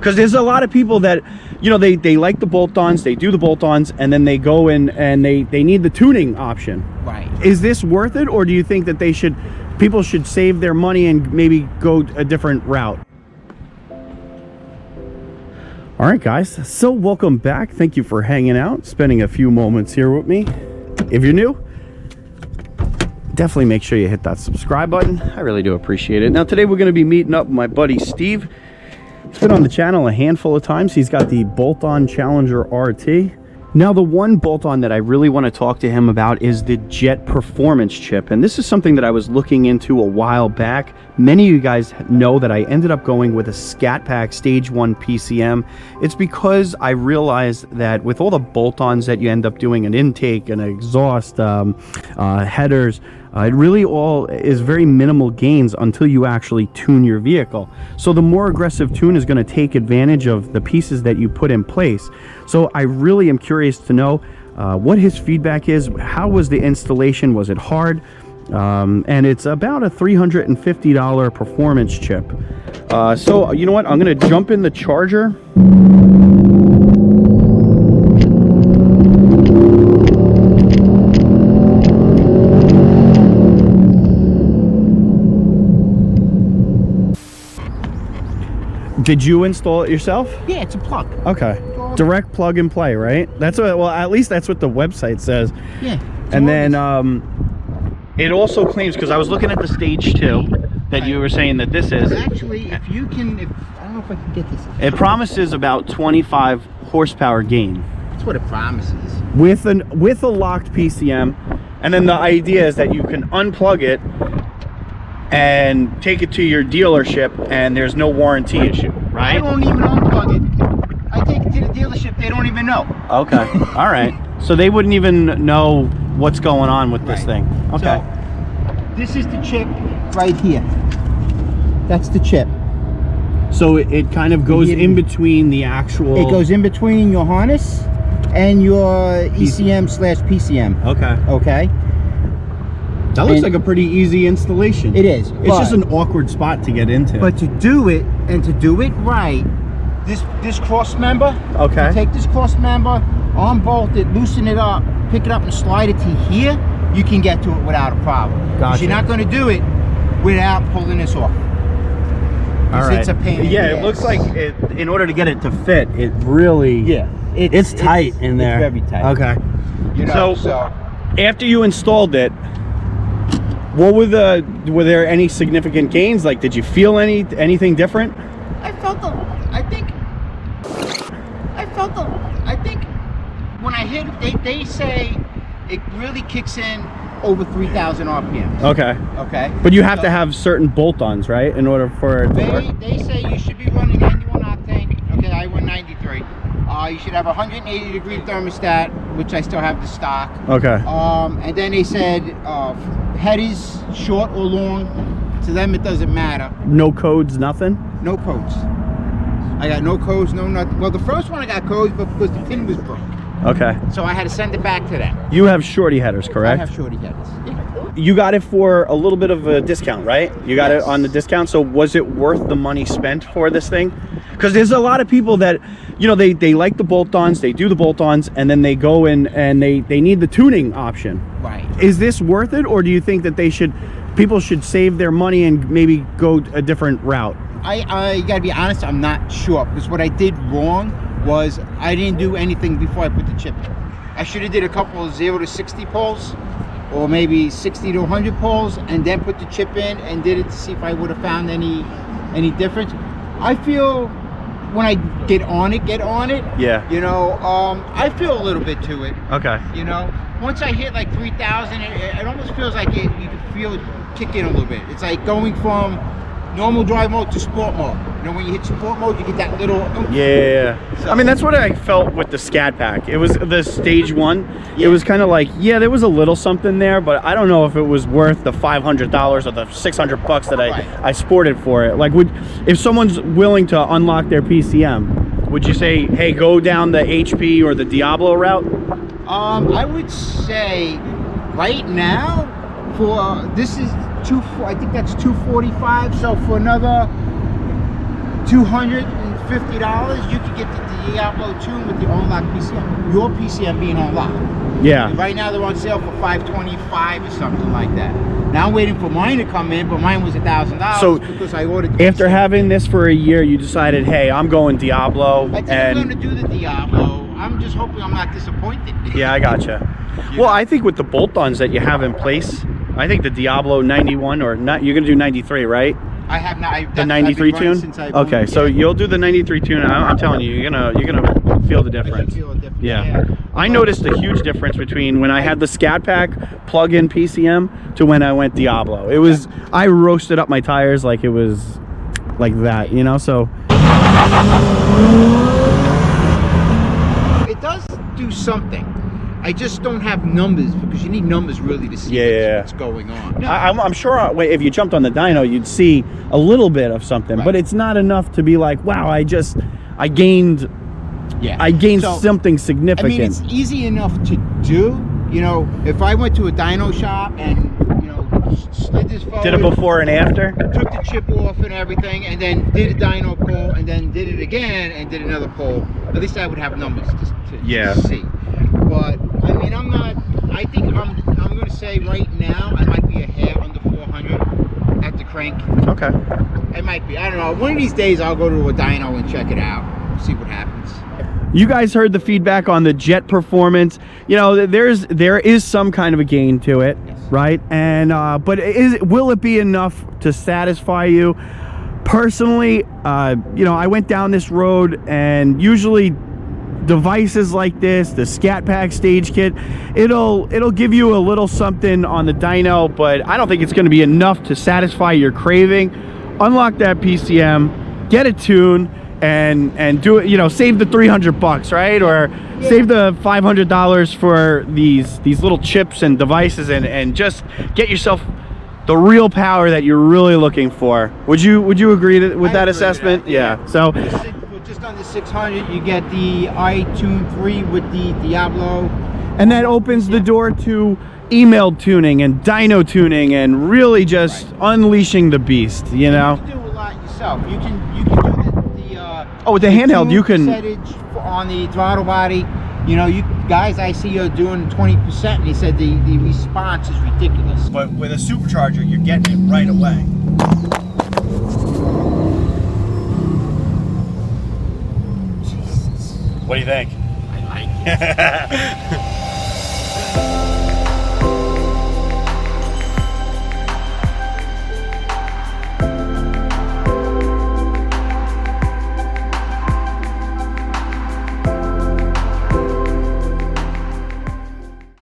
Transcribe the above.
Because there's a lot of people that, you know, they like the bolt-ons, they do the bolt-ons, and then they go in and they need the tuning option. Right. Is this worth it, or do you think that people should save their money and maybe go a different route? All right, guys, so welcome back. Thank you for hanging out, spending a few moments here with me. If you're new, definitely make sure you hit that subscribe button. I really do appreciate it. Now, today we're going to be meeting up with my buddy Steve. He's been on the channel a handful of times. He's got the bolt-on Challenger RT. Now, the one bolt-on that I really want to talk to him about is the Jet Performance chip. And this is something that I was looking into a while back. Many of you guys know that I ended up going with a Scat Pack Stage 1 PCM. It's because I realized that with all the bolt-ons that you end up doing, an intake, an exhaust, headers, it really all is very minimal gains until you actually tune your vehicle. So the more aggressive tune is going to take advantage of the pieces that you put in place. So I really am curious to know what his feedback is. How was the installation? Was it hard? And it's about a $350 performance chip. So you know what? I'm going to jump in the Charger. Did you install it yourself? Yeah, it's a plug. Okay. Direct plug and play, right? That's what, well, at least that's what the website says. Yeah. And then it also claims, because I was looking at the Stage 2 that you were saying that this is. Actually, if you can, I don't know if I can get this. It promises about 25 horsepower gain. That's what it promises. With a locked PCM. And then the idea is that you can unplug it and take it to your dealership and there's no warranty issue, right? I don't even unplug it. I take it to the dealership, they don't even know. Okay. All right. So they wouldn't even know what's going on with this thing. Okay. So, this is the chip right here. That's the chip. So it kind of goes in between the actual... It goes in between your harness and your ECM/PCM. Okay. Okay? That looks like a pretty easy installation. It is. It's just an awkward spot to get into. But to do it, and to do it right, this cross member, okay. You take this cross member, unbolt it, loosen it up, pick it up and slide it to here, you can get to it without a problem. Gotcha. You're not going to do it without pulling this off. All right. It's a pain in the it ass. looks like it, in order to get it to fit, it really... Yeah. It's tight in there. It's very tight. Okay. You know, so after you installed it, what were there any significant gains? Like, did you feel anything different? I think when I hit it, they say it really kicks in over 3,000 RPM. Okay. Okay. But you have to have certain bolt-ons, right, in order for it to work? They say you should be running 91 octane. Okay, I run 93. You should have a 180-degree thermostat, which I still have the stock. Okay. And then they said headers, short or long, to them it doesn't matter. No codes, nothing? No codes. I got no codes, no nothing. Well, the first one I got codes, but because the pin was broke. Okay. So I had to send it back to them. You have shorty headers, correct? I have shorty headers. Yeah. You got it for a little bit of a discount, right? You got it on the discount. So was it worth the money spent for this thing? Because there's a lot of people that, you know, they like the bolt-ons, they do the bolt-ons, and then they go in and they need the tuning option. Right. Is this worth it, or do you think that people should save their money and maybe go a different route? I gotta be honest, I'm not sure, because what I did wrong was I didn't do anything before I put the chip in. I should have did a couple of 0 to 60 pulls, or maybe 60 to 100 pulls, and then put the chip in and did it to see if I would have found any difference. I feel when I get on it, yeah, you know, I feel a little bit to it. Okay. You know, once I hit like 3,000, it almost feels like you can feel it kick in a little bit. It's like going from normal drive mode to sport mode. You know, when you hit sport mode, you get that little... Yeah. So, I mean, that's what I felt with the Scat Pack. It was the Stage 1. Yeah. It was kind of like, yeah, there was a little something there, but I don't know if it was worth the $500 or the $600 that I sported for it. Like, if someone's willing to unlock their PCM, would you say, hey, go down the HP or the Diablo route? I would say right now, for this is I think that's 245. So for another $250 $50, you could get the Diablo Tune with the unlocked PCM. Your PCM being unlocked. Yeah. And right now they're on sale for $525 or something like that. Now I'm waiting for mine to come in, but mine was $1,000 So, because I ordered the After PCM. having this for a year, you decided, hey, I'm going Diablo. I think I'm going to do the Diablo. I'm just hoping I'm not disappointed. Yeah, I gotcha. Well, I think with the bolt-ons that you have in place, I think the Diablo 91 or not, you're going to do 93, right? I have not. The 93 tune? Okay, so you'll do the 93 tune. I'm telling you, you're gonna feel the difference. Feel a difference. Yeah. I noticed a huge difference between when I had the Scat Pack plug-in PCM to when I went Diablo. It was, I roasted up my tires like it was like that, you know, so. It does do something. I just don't have numbers because you need numbers really to see what's going on. No. I'm sure if you jumped on the dyno, you'd see a little bit of something, but it's not enough to be like, wow, I gained something significant. I mean, it's easy enough to do. You know, if I went to a dyno shop and, you know, slid this forward, did a before and after, took the chip off and everything, and then did a dyno pull, and then did it again and did another pull, at least I would have numbers to see. But I mean, I think I'm going to say right now I might be a hair under 400 at the crank. Okay. It might be. I don't know. One of these days I'll go to a dyno and check it out, see what happens. You guys heard the feedback on the jet performance. You know, there is some kind of a gain to it, right? And but will it be enough to satisfy you? Personally, you know, I went down this road, and usually devices like this, the Scat Pack stage kit, it'll give you a little something on the dyno, but I don't think it's going to be enough to satisfy your craving. Unlock that PCM, get a tune, and do it, you know, save the $300, right? Or save the $500 for these little chips and devices, and just get yourself the real power that you're really looking for. Would you agree with that assessment? Yeah. So just under 600, you get the iTune 3 with the Diablo, and that opens the door to email tuning and dyno tuning and really just unleashing the beast, you know. You can do a lot yourself. You can do the with the handheld you can percentage on the throttle body. You know, you guys I see are doing 20%, and he said the response is ridiculous. But with a supercharger, you're getting it right away. What do you think? I like it.